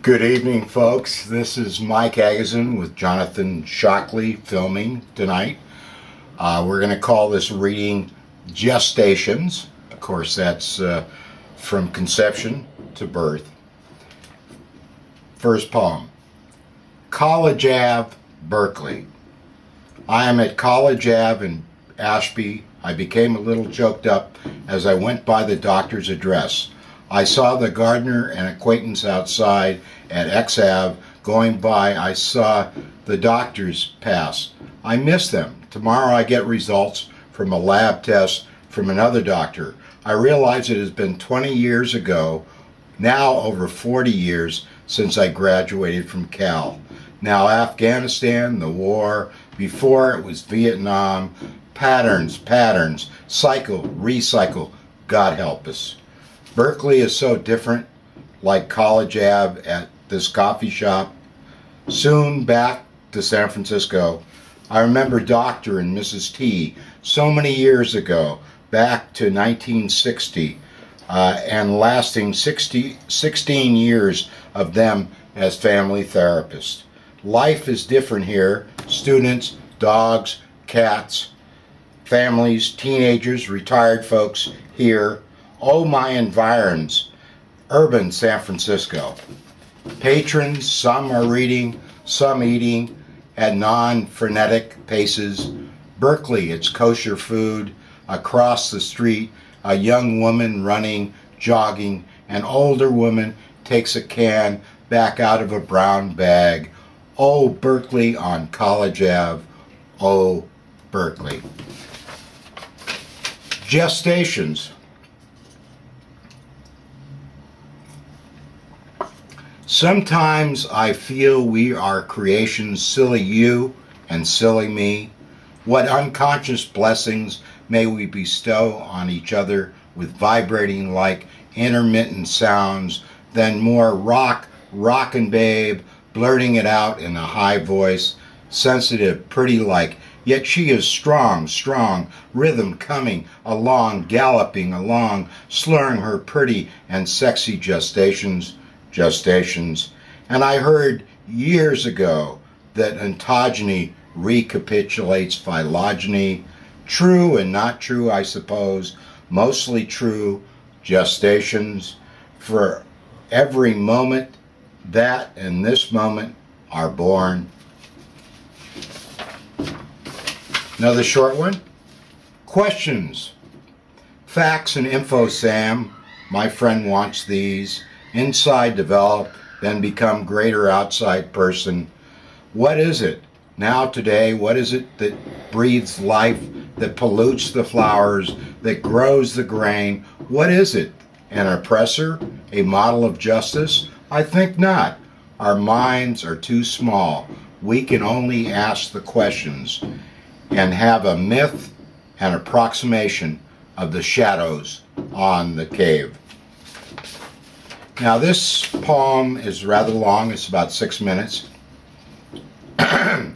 Good evening, folks. This is Mike Aguzin with Jonathan Shockley filming tonight. We're going to call this reading Gestations. Of course, that's from conception to birth. First poem. College Ave, Berkeley. I am at College Ave in Ashby. I became a little choked up as I went by the doctor's address. I saw the gardener and acquaintance outside at X Ave going by. I saw the doctors pass. I miss them. Tomorrow I get results from a lab test from another doctor. I realize it has been 20 years ago, now over 40 years since I graduated from Cal. Now Afghanistan, the war, before it was Vietnam, patterns, cycle, recycle, God help us. Berkeley is so different, like College Ave at this coffee shop. Soon back to San Francisco. I remember Dr. and Mrs. T so many years ago, back to 1960, and lasting 16 years of them as family therapists. Life is different here. Students, dogs, cats, families, teenagers, retired folks here. Oh, my environs, urban San Francisco. Patrons, some are reading, some eating at non-frenetic paces. Berkeley, it's kosher food. Across the street, a young woman running, jogging. An older woman takes a can back out of a brown bag. Oh, Berkeley on College Ave. Oh, Berkeley. Gestations. Sometimes I feel we are creation's silly you and silly me. What unconscious blessings may we bestow on each other with vibrating like intermittent sounds, then more rockin' babe, blurting it out in a high voice, sensitive, pretty like, yet she is strong, rhythm coming along, galloping along, slurring her pretty and sexy gestations. And I heard years ago that ontogeny recapitulates phylogeny. True and not true, I suppose. Mostly true. Gestations. For every moment, that and this moment are born. Another short one. Questions. Facts and info, Sam. My friend wants these. Inside develop, then become greater outside person. What is it now today? What is it that breathes life, that pollutes the flowers, that grows the grain? What is it? An oppressor? A model of justice? I think not. Our minds are too small. We can only ask the questions and have a myth and approximation of the shadows on the cave. Now this poem is rather long, it's about 6 minutes. Hop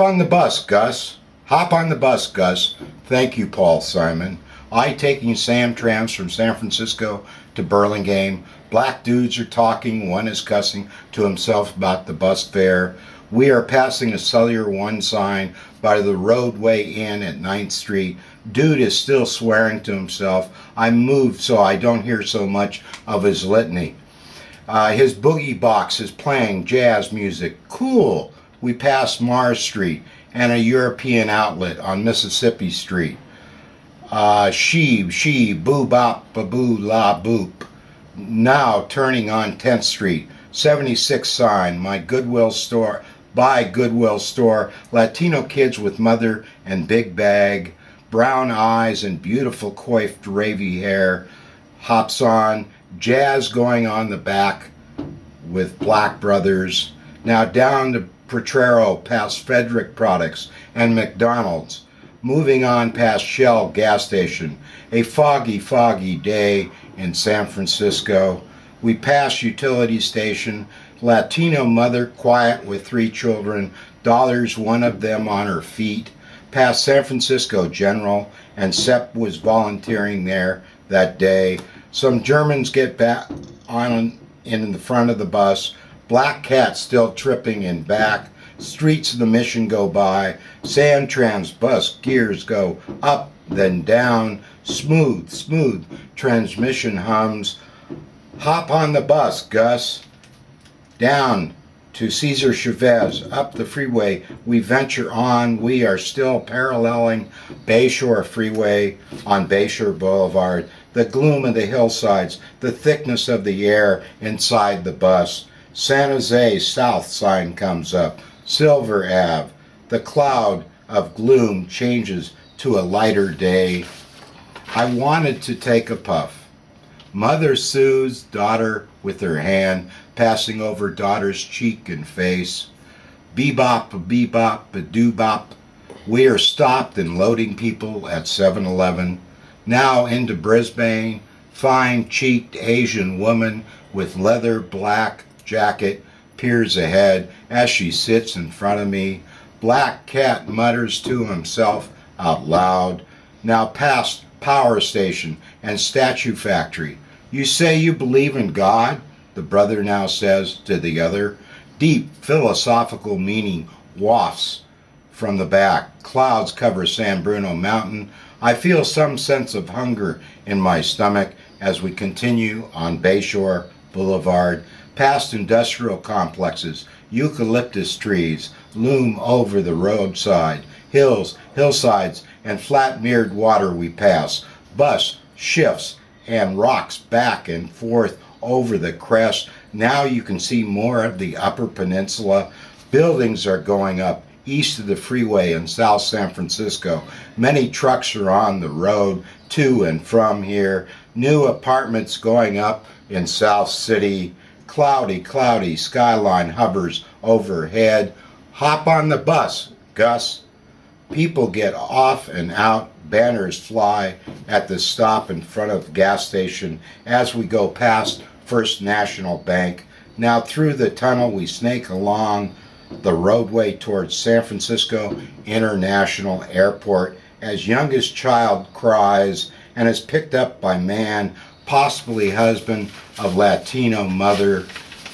on the bus, Gus. Hop on the bus, Gus. Thank you, Paul Simon. I taking Samtrams from San Francisco to Burlingame. Black dudes are talking, one is cussing to himself about the bus fare. We are passing a Cellular One sign by the roadway inn at 9th Street. Dude is still swearing to himself. I moved so I don't hear so much of his litany. His boogie box is playing jazz music. Cool. We pass Mars Street and a European outlet on Mississippi Street. She, boo bop, baboo la boop. Now turning on 10th Street. 76 sign, my Goodwill store. By Goodwill store, Latino kids with mother and big bag, brown eyes and beautiful coiffed wavy hair, hops on, jazz going on the back with black brothers. Now down to Potrero past Frederick Products and McDonald's, moving on past Shell gas station. A foggy day in San Francisco. We pass utility station. Latino mother quiet with 3 children, dollars one of them on her feet. Past San Francisco General, and Sepp was volunteering there that day. Some Germans get back on in the front of the bus, black cat still tripping in back, streets of the mission go by, Sandtrans bus gears go up, then down, smooth, smooth, transmission hums. Hop on the bus, Gus. Down to Cesar Chavez, up the freeway, we venture on. We are still paralleling Bayshore Freeway on Bayshore Boulevard. The gloom of the hillsides, the thickness of the air inside the bus. San Jose South sign comes up. Silver Ave. The cloud of gloom changes to a lighter day. I wanted to take a puff. Mother soothes daughter with her hand, passing over daughter's cheek and face. Bebop, bebop, badoo-bop. We are stopped and loading people at 7-Eleven. Now into Brisbane, fine-cheeked Asian woman with leather black jacket peers ahead as she sits in front of me. Black cat mutters to himself out loud. Now past power station and statue factory. You say you believe in God? The brother now says to the other. Deep philosophical meaning wafts from the back. Clouds cover San Bruno Mountain. I feel some sense of hunger in my stomach as we continue on Bayshore Boulevard. Past industrial complexes, eucalyptus trees loom over the roadside. Hills, hillsides, and flat mirrored water we pass. Bus shifts and rocks back and forth over the crest. Now you can see more of the Upper Peninsula. Buildings are going up east of the freeway in South San Francisco. Many trucks are on the road to and from here. New apartments going up in South City. Cloudy, cloudy skyline hovers overhead. Hop on the bus, Gus. People get off and out. Banners fly at the stop in front of the gas station as we go past First National Bank. Now through the tunnel we snake along the roadway towards San Francisco International Airport as youngest child cries and is picked up by man, possibly husband of Latino mother.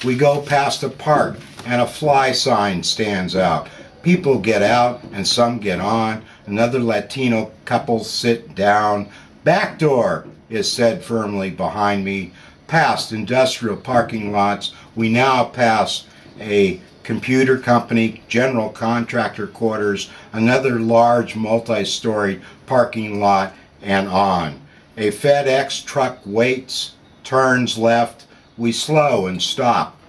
We go past a park and a fly sign stands out. People get out and some get on. Another Latino couple sit down. Back door is said firmly behind me. Past industrial parking lots, we now pass a computer company, general contractor quarters, another large multi-story parking lot, and on. A FedEx truck waits, turns left. We slow and stop.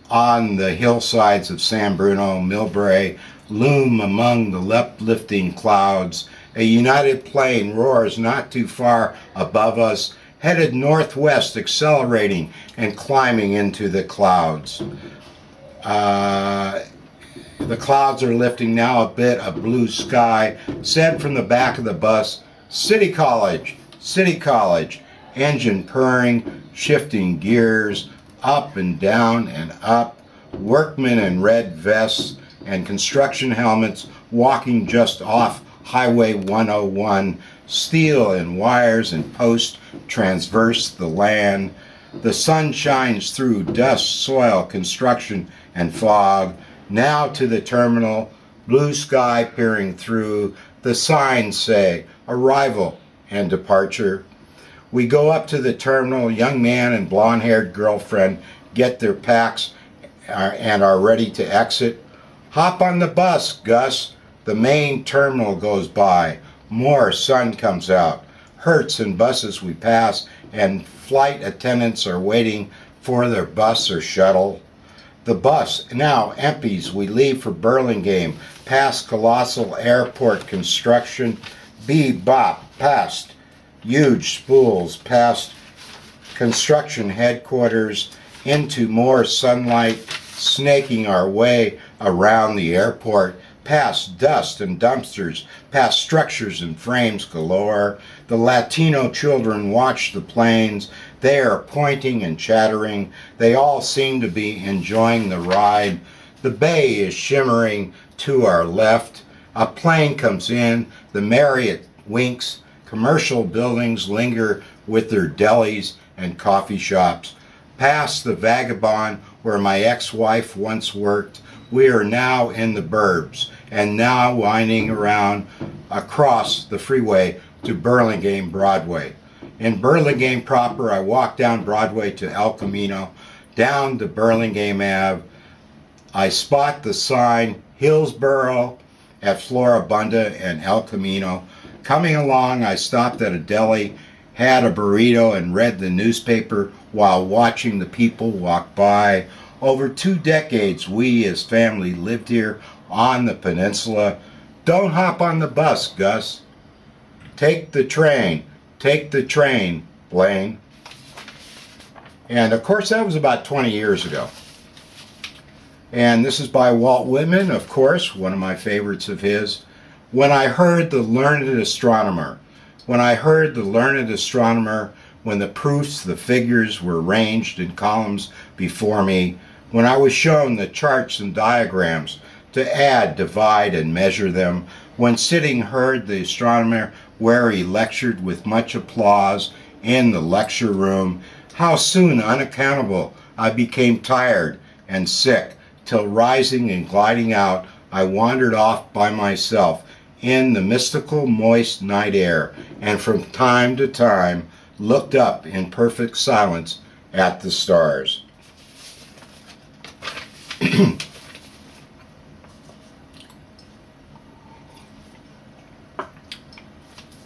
On the hillsides of San Bruno, Millbrae loom among the uplifting clouds. A United plane roars not too far above us, headed northwest, accelerating and climbing into the clouds. The clouds are lifting now, a bit of blue sky. Said from the back of the bus, City College, City College. Engine purring, shifting gears, up and down and up. Workmen in red vests and construction helmets walking just off Highway 101. Steel and wires and posts transverse the land. The sun shines through dust, soil, construction, and fog. Now to the terminal, blue sky peering through. The signs say arrival and departure. We go up to the terminal. Young man and blonde-haired girlfriend get their packs and are ready to exit. Hop on the bus, Gus. The main terminal goes by. More sun comes out. Hertz and buses we pass, and flight attendants are waiting for their bus or shuttle. The bus now empties. We leave for Burlingame, past colossal airport construction. Bebop, past huge spools, past construction headquarters, into more sunlight, snaking our way around the airport, past dust and dumpsters, past structures and frames galore. The Latino children watch the planes. They are pointing and chattering. They all seem to be enjoying the ride. The bay is shimmering to our left. A plane comes in. The Marriott winks. Commercial buildings linger with their delis and coffee shops. past the Vagabond where my ex-wife once worked. We are now in the burbs and now winding around across the freeway to Burlingame Broadway. In Burlingame proper, I walk down Broadway to El Camino, down to Burlingame Ave. I spot the sign Hillsborough at Floribunda and El Camino. Coming along, I stopped at a deli, had a burrito, and read the newspaper while watching the people walk by. Over 2 decades, we as family lived here on the peninsula. Don't hop on the bus, Gus. Take the train. Take the train, Blaine. And of course, that was about 20 years ago. And this is by Walt Whitman, of course, one of my favorites of his. When I heard the learned astronomer, when the proofs, the figures were ranged in columns before me, when I was shown the charts and diagrams to add, divide, and measure them, when sitting heard the astronomer where he lectured with much applause in the lecture room, how soon, unaccountable, I became tired and sick, till rising and gliding out, I wandered off by myself in the mystical moist night air, and from time to time looked up in perfect silence at the stars.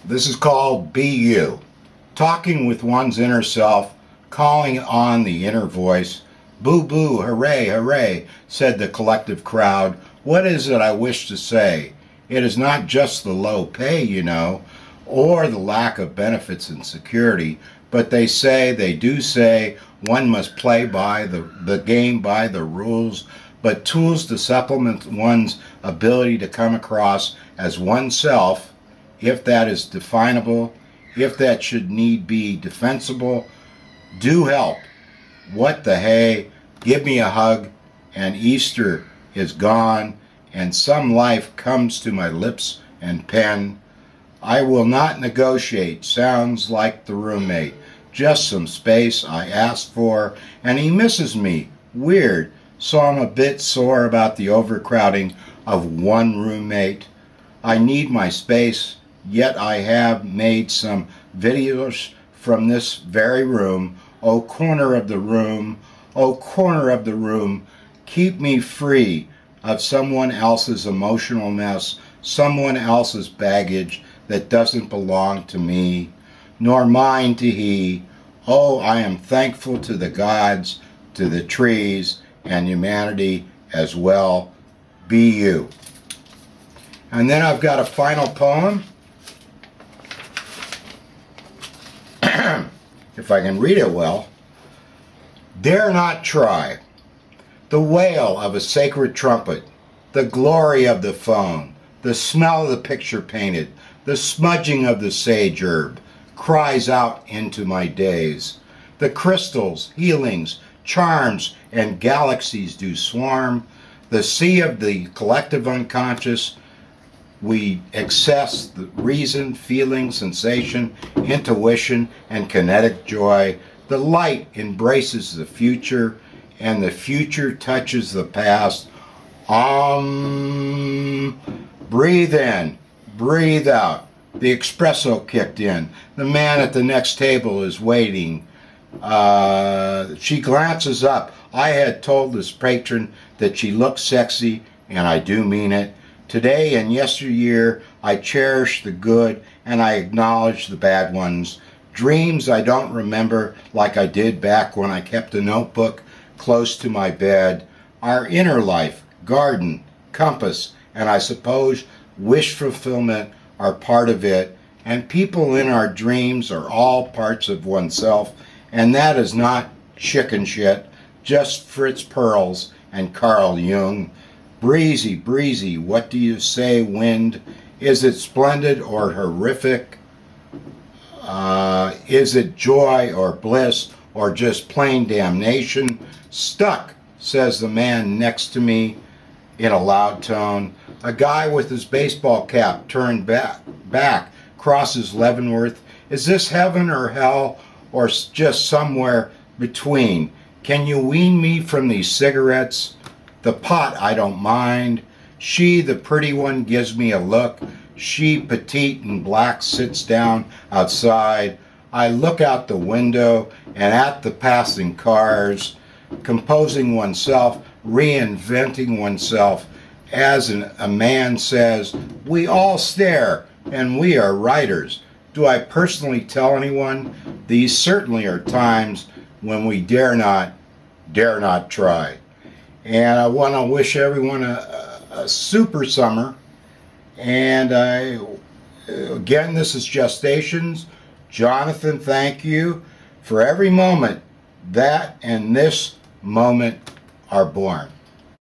This is called Be You. Talking with one's inner self, calling on the inner voice. Boo boo, hooray, hooray, said the collective crowd. What is it I wish to say? It is not just the low pay, you know, or the lack of benefits and security, but they do say, one must play by the game by the rules, but tools to supplement one's ability to come across as oneself, if that is definable, if that should need be defensible, do help. What the hey, give me a hug, and Easter is gone, and some life comes to my lips and pen. I will not negotiate, sounds like the roommate. Just some space I asked for, and he misses me. Weird, so I'm a bit sore about the overcrowding of one roommate. I need my space, yet I have made some videos from this very room. Oh, corner of the room, oh, corner of the room, keep me free of someone else's emotional mess, someone else's baggage that doesn't belong to me, nor mine to he. Oh, I am thankful to the gods, to the trees, and humanity as well. Be you. And then I've got a final poem. If I can read it well. Dare not try. The wail of a sacred trumpet, the glory of the phone, the smell of the picture painted, the smudging of the sage herb, cries out into my days. The crystals, healings, charms, and galaxies do swarm. The sea of the collective unconscious, we access the reason, feeling, sensation, intuition, and kinetic joy. The light embraces the future, and the future touches the past. Breathe in, breathe out. The espresso kicked in. The man at the next table is waiting. She glances up. I had told this patron that she looked sexy, and I do mean it. Today and yesteryear, I cherish the good, and I acknowledge the bad ones. Dreams I don't remember like I did back when I kept a notebook close to my bed. Our inner life, garden, compass, and I suppose wish fulfillment are part of it, and people in our dreams are all parts of oneself, and that is not chicken shit, just Fritz Perls and Carl Jung. Breezy, breezy, what do you say, wind? Is it splendid or horrific? Is it joy or bliss or just plain damnation? Stuck, says the man next to me in a loud tone. A guy with his baseball cap turned back crosses Leavenworth. Is this heaven or hell or just somewhere between? Can you wean me from these cigarettes? The pot I don't mind. She, the pretty one, gives me a look. She, petite and black, sits down outside. I look out the window and at the passing cars, composing oneself, reinventing oneself. As a man says, we all stare, and we are writers. Do I personally tell anyone? These certainly are times when we dare not try. And I want to wish everyone a super summer. And again, this is Gestations. Jonathan, thank you for every moment that and this moment are born.